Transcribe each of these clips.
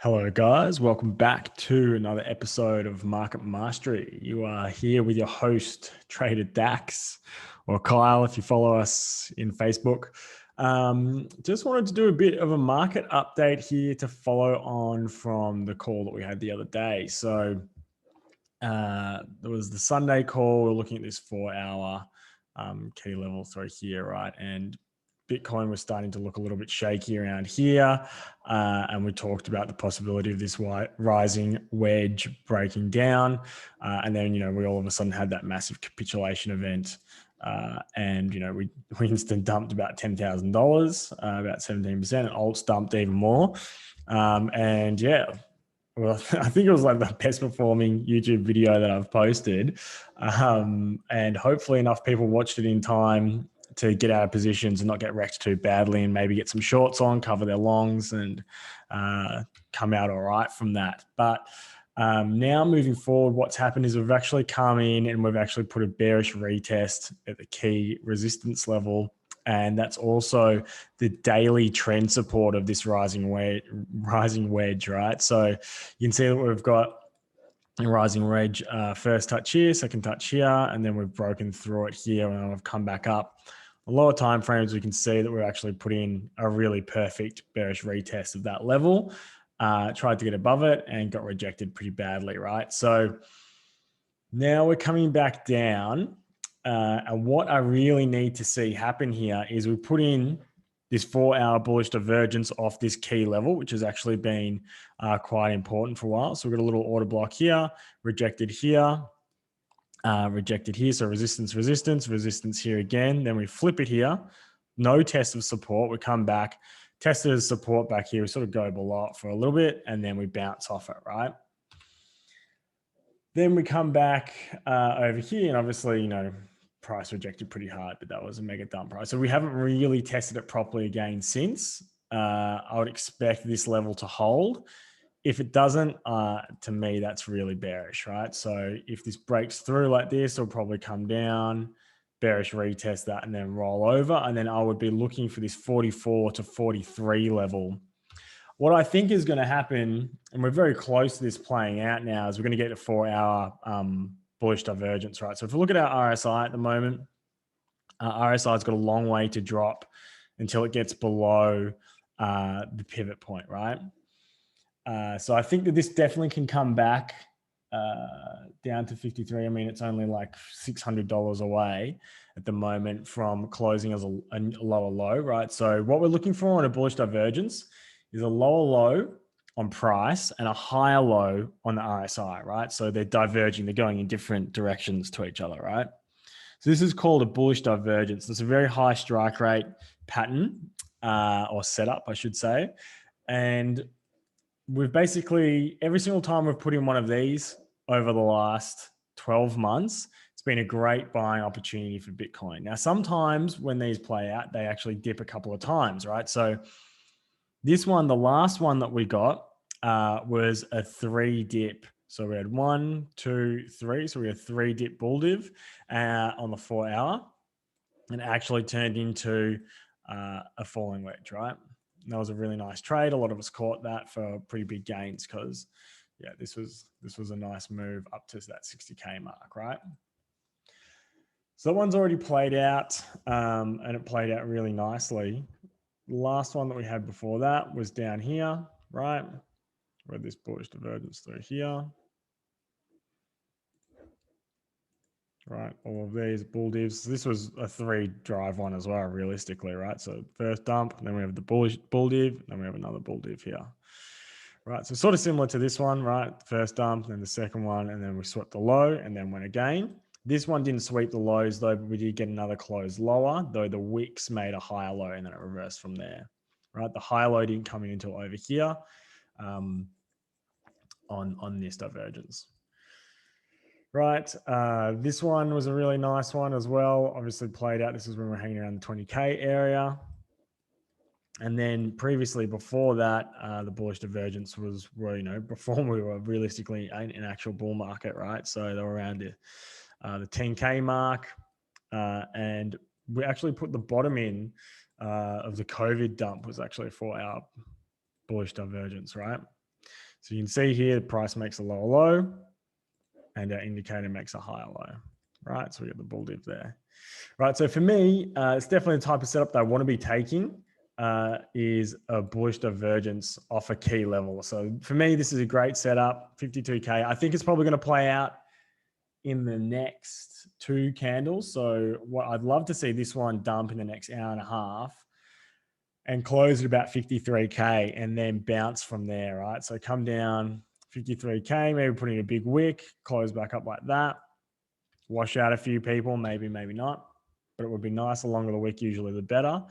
Hello, guys. Welcome back to another episode of Market Mastery. You are here with your host, Trader Dax, or Kyle, if you follow us in Facebook. Just wanted to do a bit of a market update here to follow on from the call that we had the other day. So there was the Sunday call. We're looking at this 4-hour key level through here, right? And Bitcoin was starting to look a little bit shaky around here. And we talked about the possibility of this rising wedge breaking down. And then, we all of a sudden had that massive capitulation event. And, we instant dumped about $10,000, about 17%, and Alts dumped even more. And yeah, well, I think it was like the best performing YouTube video that I've posted. And hopefully enough people watched it in time to get out of positions and not get wrecked too badly, and maybe get some shorts on, cover their longs, and come out all right from that. But now moving forward, what's happened is we've actually come in and we've actually put a bearish retest at the key resistance level. And that's also the daily trend support of this rising wedge, right? So you can see that we've got a rising wedge, first touch here, second touch here, and then we've broken through it here, and I've come back up. The lower time frames, we can see that we're actually put in a really perfect bearish retest of that level. Tried to get above it and got rejected pretty badly, right? So now we're coming back down. And what I really need to see happen here is we put in this 4-hour bullish divergence off this key level, which has actually been quite important for a while. So we've got a little order block here, rejected here, rejected here. So resistance, resistance, resistance here again. Then we flip it here. No test of support. We come back, tested as support back here. We sort of go below it for a little bit, and then we bounce off it, right? Then we come back over here, and obviously, price rejected pretty hard, but that was a mega dump price. So we haven't really tested it properly again since. I would expect this level to hold. If it doesn't, to me, that's really bearish, right? So if this breaks through like this, it'll probably come down, bearish retest that, and then roll over. And then I would be looking for this 44 to 43 level. What I think is going to happen, and we're very close to this playing out now, is we're going to get a 4-hour bullish divergence, right? So if we look at our RSI at the moment, RSI's got a long way to drop until it gets below the pivot point, right? So I think that this definitely can come back down to 53. I mean, it's only like $600 away at the moment from closing as a lower low, right? So what we're looking for on a bullish divergence is a lower low on price and a higher low on the RSI, right? So they're diverging, they're going in different directions to each other, right? So this is called a bullish divergence. It's a very high strike rate pattern or setup, I should say. And we've basically, every single time we've put in one of these over the last 12 months, it's been a great buying opportunity for Bitcoin. Now, sometimes when these play out, they actually dip a couple of times, right? So this one, the last one that we got was a 3-dip. So we had 1, 2, 3. So we had 3-dip bull div on the 4-hour, and it actually turned into a falling wedge, right? And that was a really nice trade. A lot of us caught that for pretty big gains because, yeah, this was a nice move up to that 60K mark, right? So that one's already played out, and it played out really nicely. The last one that we had before that was down here, right? We had this bullish divergence through here. Right, all of these bull divs. This was a 3-drive one as well, realistically, right? So first dump, then we have the bullish bull div, then we have another bull div here. Right, so sort of similar to this one, right? First dump, then the second one, and then we swept the low and then went again. This one didn't sweep the lows though, but we did get another close lower, though the wicks made a higher low and then it reversed from there. Right, the high low didn't come in until over here on this divergence. Right, this one was a really nice one as well. Obviously played out. This is when we're hanging around the 20K area. And then previously before that, the bullish divergence was where, before we were realistically in an actual bull market, right? So they were around the 10K mark. And we actually put the bottom in of the COVID dump was actually a 4-hour bullish divergence, right? So you can see here, the price makes a lower low and our indicator makes a higher low, right? So we got the bull dip there, right? So for me, it's definitely the type of setup that I want to be taking is a bullish divergence off a key level. So for me, this is a great setup, 52K. I think it's probably going to play out in the next 2 candles. So what I'd love to see this one dump in the next hour and a half and close at about 53K and then bounce from there, right? So come down 53K, maybe put in a big wick, close back up like that, wash out a few people, maybe not, but it would be nice. The longer the wick, usually the better.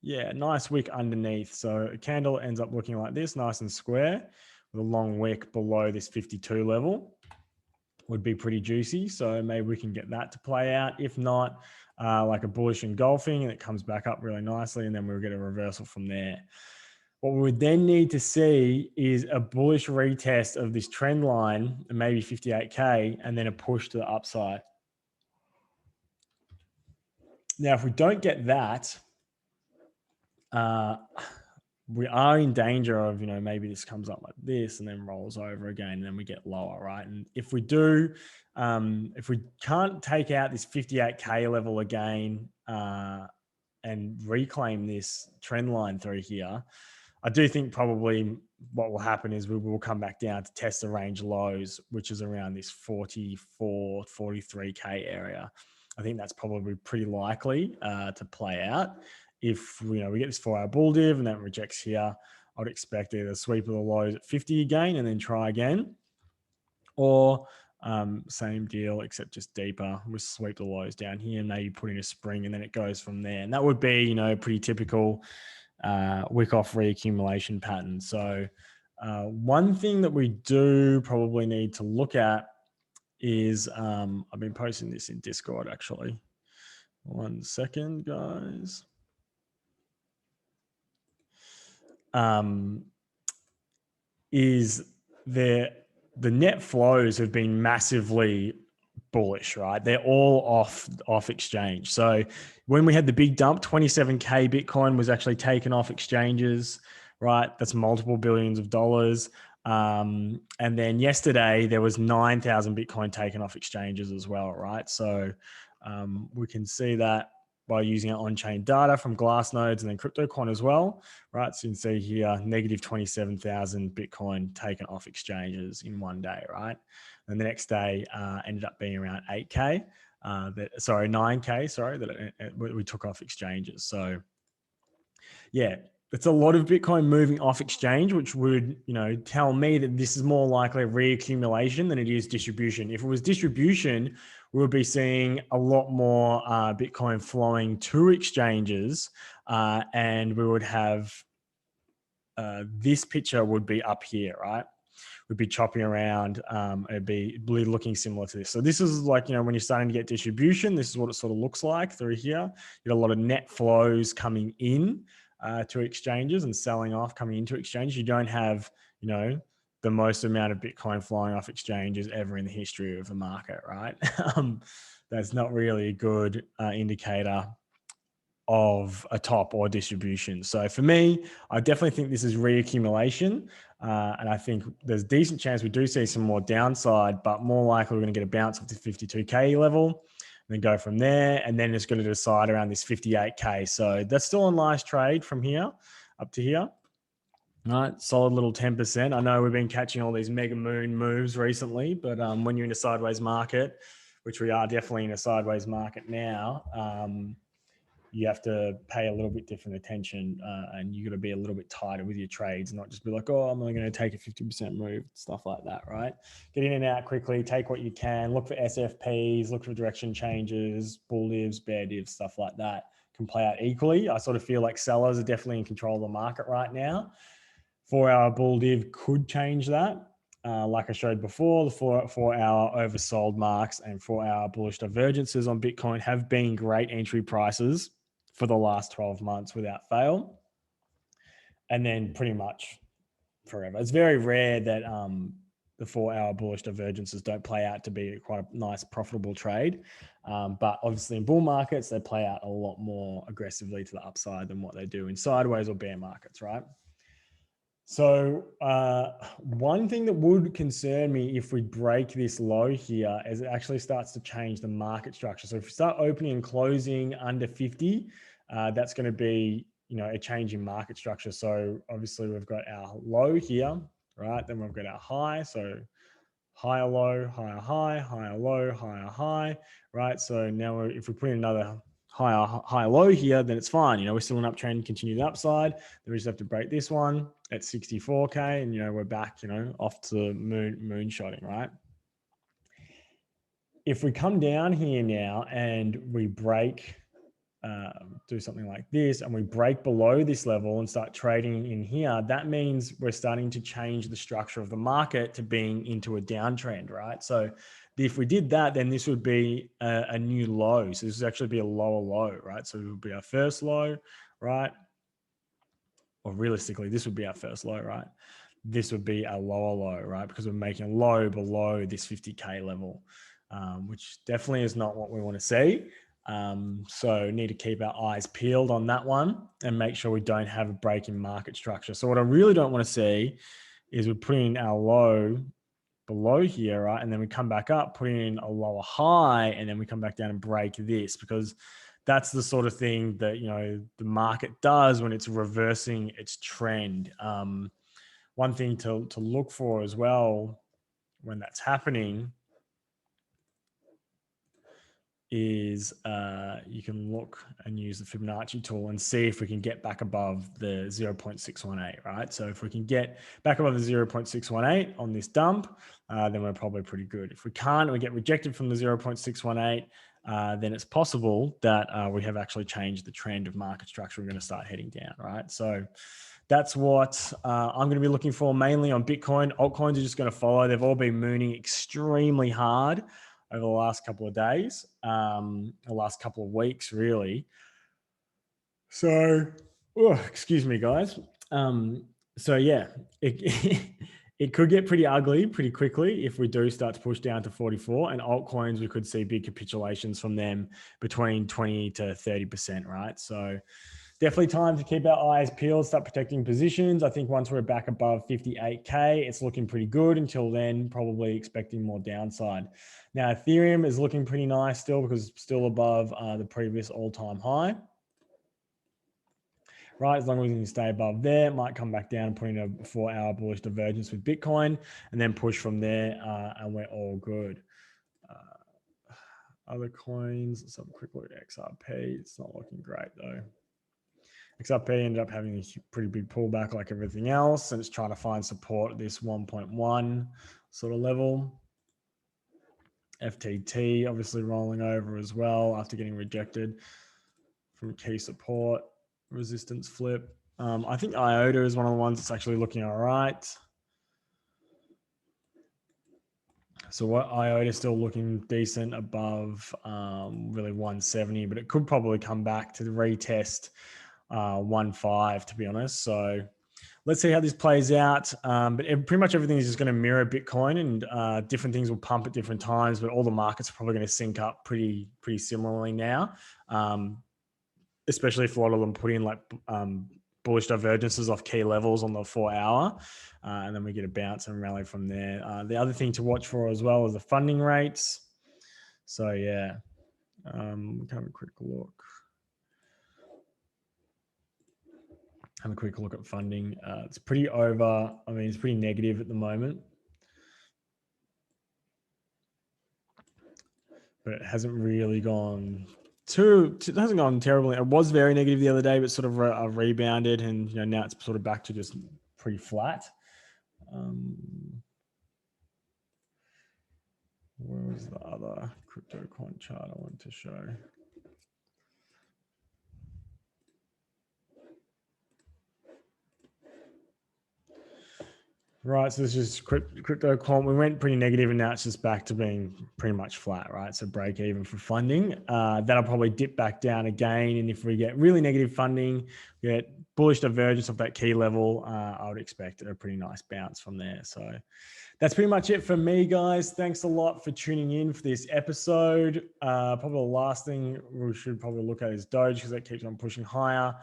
Yeah, nice wick underneath. So a candle ends up looking like this, nice and square with a long wick below this 52 level. Would be pretty juicy. So maybe we can get that to play out. If not, like a bullish engulfing and it comes back up really nicely and then we'll get a reversal from there. What we would then need to see is a bullish retest of this trend line and maybe 58K and then a push to the upside. Now, if we don't get that, we are in danger of, maybe this comes up like this and then rolls over again and then we get lower, right? And if we do, if we can't take out this 58K level again and reclaim this trend line through here, I do think probably what will happen is we will come back down to test the range lows, which is around this 44, 43K area. I think that's probably pretty likely to play out. If we get this 4-hour bull div and that rejects here, I'd expect either sweep of the lows at 50 again and then try again, or same deal except just deeper. We sweep the lows down here and maybe put in a spring and then it goes from there. And that would be pretty typical wick off reaccumulation pattern. So one thing that we do probably need to look at is I've been posting this in Discord actually. 1 second, guys. Is the net flows have been massively bullish, right? They're all off exchange. So when we had the big dump, 27K Bitcoin was actually taken off exchanges, right? That's multiple billions of dollars. And then yesterday there was 9,000 Bitcoin taken off exchanges as well, right? So we can see that by using our on-chain data from Glassnodes and then CryptoQuant as well, right? So you can see here, negative 27,000 Bitcoin taken off exchanges in one day, right? And the next day ended up being around 8K, 9K, that we took off exchanges. So yeah, it's a lot of Bitcoin moving off exchange, which would, tell me that this is more likely reaccumulation than it is distribution. If it was distribution, we would be seeing a lot more Bitcoin flowing to exchanges, and we would have this picture would be up here, right? Would be chopping around. It'd be looking similar to this. So this is like, when you're starting to get distribution, this is what it sort of looks like through here. You get a lot of net flows coming in to exchanges and selling off coming into exchanges. You don't have, the most amount of Bitcoin flying off exchanges ever in the history of the market, right? That's not really a good indicator of a top or distribution. So for me, I definitely think this is reaccumulation. And I think there's a decent chance we do see some more downside, but more likely we're going to get a bounce off the 52K level and then go from there. And then it's going to decide around this 58K. So that's still a nice trade from here up to here. All right, solid little 10%. I know we've been catching all these mega moon moves recently, but when you're in a sideways market, which we are definitely in a sideways market now, you have to pay a little bit different attention and you got to be a little bit tighter with your trades, not just be like, oh, I'm only going to take a 50% move, stuff like that, right? Get in and out quickly, take what you can, look for SFPs, look for direction changes, bull divs, bear divs, stuff like that can play out equally. I sort of feel like sellers are definitely in control of the market right now. 4-hour bull div could change that. Like I showed before, the 4-hour oversold marks and 4-hour bullish divergences on Bitcoin have been great entry prices for the last 12 months without fail. And then pretty much forever. It's very rare that the 4-hour bullish divergences don't play out to be quite a nice profitable trade. But obviously in bull markets, they play out a lot more aggressively to the upside than what they do in sideways or bear markets, right? So one thing that would concern me if we break this low here is it actually starts to change the market structure. So if we start opening and closing under 50, that's going to be, a change in market structure. So obviously we've got our low here, right? Then we've got our high. So higher low, higher high, higher low, higher high, right? So now if we put in another higher low here, then it's fine. We're still an uptrend, continue the upside. Then we just have to break this one at 64K and, we're back, off to moonshotting, right? If we come down here now and we break, do something like this and we break below this level and start trading in here, that means we're starting to change the structure of the market to being into a downtrend, right? So if we did that, then this would be a new low. So this would actually be a lower low, right? So it would be our first low, right? Or realistically, this would be our first low, right? This would be a lower low, right? Because we're making a low below this 50K level, which definitely is not what we want to see. So need to keep our eyes peeled on that one and make sure we don't have a break in market structure. So what I really don't want to see is we're putting our low below here, right? And then we come back up, put in a lower high, and then we come back down and break this, because that's the sort of thing that, the market does when it's reversing its trend. One thing to look for as well when that's happening is you can look and use the Fibonacci tool and see if we can get back above the 0.618, right? So if we can get back above the 0.618 on this dump, then we're probably pretty good. If we can't, and we get rejected from the 0.618, then it's possible that we have actually changed the trend of market structure. We're going to start heading down, right? So that's what I'm going to be looking for mainly on Bitcoin. Altcoins are just going to follow. They've all been mooning extremely hard over the last couple of days, the last couple of weeks, really. So, excuse me, guys. So yeah, it could get pretty ugly pretty quickly if we do start to push down to 44, and altcoins, we could see big capitulations from them between 20 to 30%, right? So definitely time to keep our eyes peeled, start protecting positions. I think once we're back above 58K, it's looking pretty good. Until then, probably expecting more downside. Now, Ethereum is looking pretty nice still, because it's still above the previous all-time high. Right, as long as we can stay above there, it might come back down and put in a 4-hour bullish divergence with Bitcoin, and then push from there, and we're all good. Other coins, let's have a quick look at XRP. It's not looking great though. XRP ended up having a pretty big pullback like everything else, and it's trying to find support at this 1.1 sort of level. FTT obviously rolling over as well after getting rejected from key support, resistance flip. I think IOTA is one of the ones that's actually looking all right. So what IOTA is still looking decent above really 170, but it could probably come back to the retest 1.5, to be honest. So let's see how this plays out. But pretty much everything is just going to mirror Bitcoin, and different things will pump at different times, but all the markets are probably going to sync up pretty similarly now, especially if a lot of them put in like bullish divergences off key levels on the 4-hour, and then we get a bounce and rally from there. The other thing to watch for as well is the funding rates. So yeah, we can have a quick look. Have a quick look at funding. It's pretty over. I mean, it's pretty negative at the moment, but it hasn't really gone it hasn't gone terribly. It was very negative the other day, but sort of rebounded, and now it's sort of back to just pretty flat. Where was the other crypto coin chart I wanted to show? Right, so this is crypto quant. We went pretty negative, and now it's just back to being pretty much flat, right? So break even for funding. That'll probably dip back down again, and if we get really negative funding, get bullish divergence of that key level, I would expect a pretty nice bounce from there. So That's pretty much it for me, guys. Thanks a lot for tuning in for this episode. Probably the last thing we should probably look at is Doge, because it keeps on pushing higher.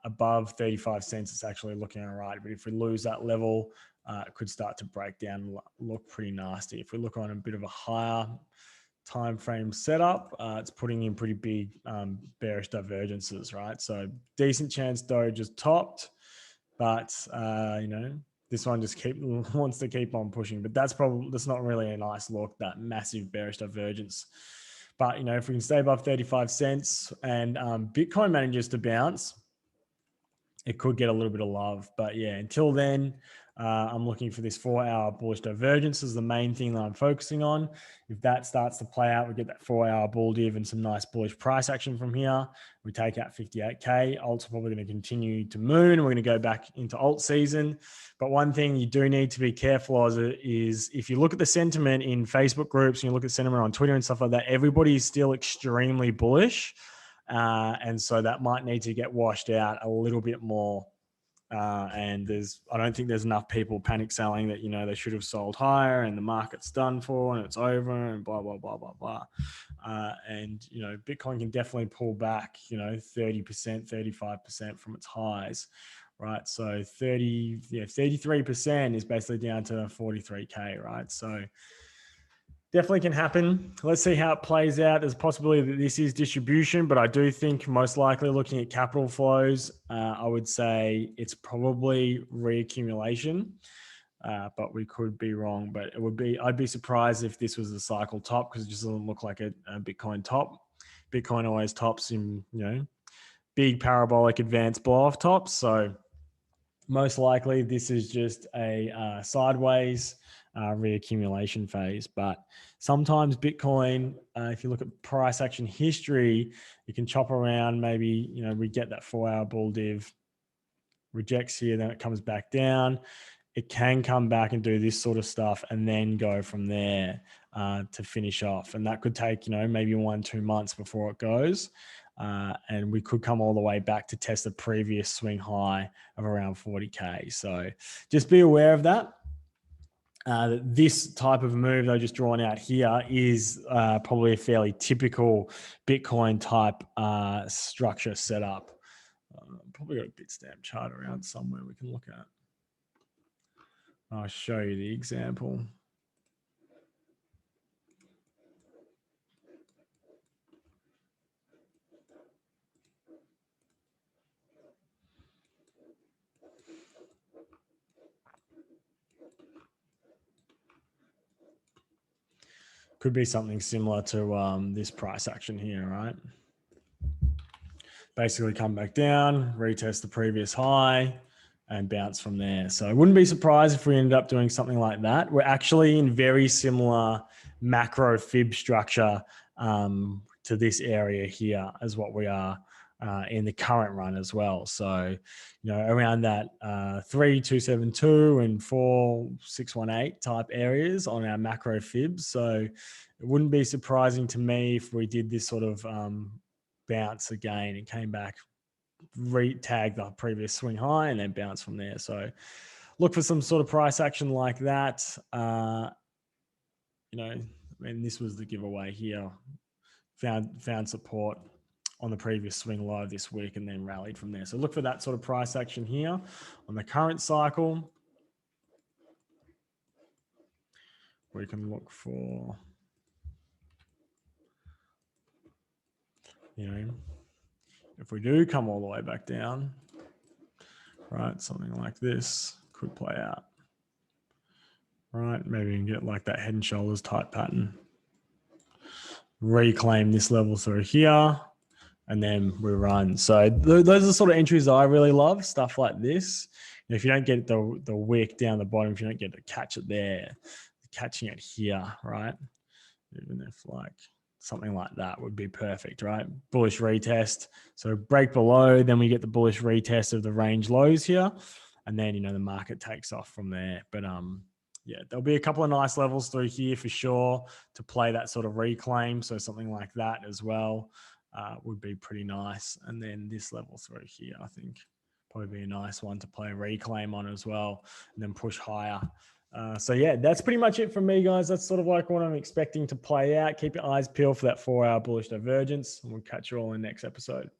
Above 35 cents, it's actually looking all right. But if we lose that level, it could start to break down and look pretty nasty. If we look on a bit of a higher time frame setup, it's putting in pretty big bearish divergences, right? So decent chance Doge is topped, but this one just wants to keep on pushing. But that's not really a nice look, that massive bearish divergence. But if we can stay above 35 cents and Bitcoin manages to bounce, it could get a little bit of love. But yeah, until then, I'm looking for this 4-hour bullish divergence is the main thing that I'm focusing on. If that starts to play out, we get that 4-hour bull div and some nice bullish price action from here. We take out 58K. Alt's probably going to continue to moon, and we're going to go back into alt season. But one thing you do need to be careful of is if you look at the sentiment in Facebook groups and you look at sentiment on Twitter and stuff like that, everybody is still extremely bullish. And so that might need to get washed out a little bit more. And I don't think there's enough people panic selling that, they should have sold higher and the market's done for and it's over and blah, blah, blah, blah, blah. And Bitcoin can definitely pull back, 30%, 35% from its highs, right? So 33% is basically down to 43K, right? So definitely can happen. Let's see how it plays out. There's a possibility that this is distribution, but I do think most likely looking at capital flows, I would say it's probably reaccumulation, but we could be wrong. But I'd be surprised if this was a cycle top, because it just doesn't look like a Bitcoin top. Bitcoin always tops in, big parabolic advanced blow off tops. So most likely this is just a sideways reaccumulation phase. But sometimes Bitcoin, if you look at price action history, you can chop around. Maybe, we get that 4-hour bull div, rejects here, then it comes back down. It can come back and do this sort of stuff and then go from there to finish off. And that could take, maybe 1-2 months before it goes. And we could come all the way back to test the previous swing high of around 40K. So just be aware of that. This type of move that I just drawn out here is probably a fairly typical Bitcoin type structure setup. Probably got a Bitstamp chart around somewhere we can look at. I'll show you the example. Could be something similar to this price action here, right? Basically come back down, retest the previous high, and bounce from there. So I wouldn't be surprised if we ended up doing something like that. We're actually in very similar macro fib structure to this area here as what we are in the current run as well. So, around that 3272 and 4618 type areas on our macro fibs. So it wouldn't be surprising to me if we did this sort of bounce again and came back, re-tag the previous swing high and then bounce from there. So look for some sort of price action like that. This was the giveaway here. Found support on the previous swing low this week and then rallied from there. So look for that sort of price action here on the current cycle. We can look for, if we do come all the way back down, right, something like this could play out. Right, maybe you can get like that head and shoulders type pattern. Reclaim this level through here, and then we run. So those are the sort of entries I really love, stuff like this. If you don't get the wick down the bottom, if you don't get to catch it there, catching it here, right? Even if like something like that would be perfect, right? Bullish retest. So break below, then we get the bullish retest of the range lows here. And then, the market takes off from there. But yeah, there'll be a couple of nice levels through here for sure to play that sort of reclaim. So something like that as well would be pretty nice. And then this level through here, I think probably be a nice one to play reclaim on as well, and then push higher So yeah, that's pretty much it from me, guys. That's sort of like what I'm expecting to play out. Keep your eyes peeled for that 4-hour bullish divergence, and we'll catch you all in the next episode.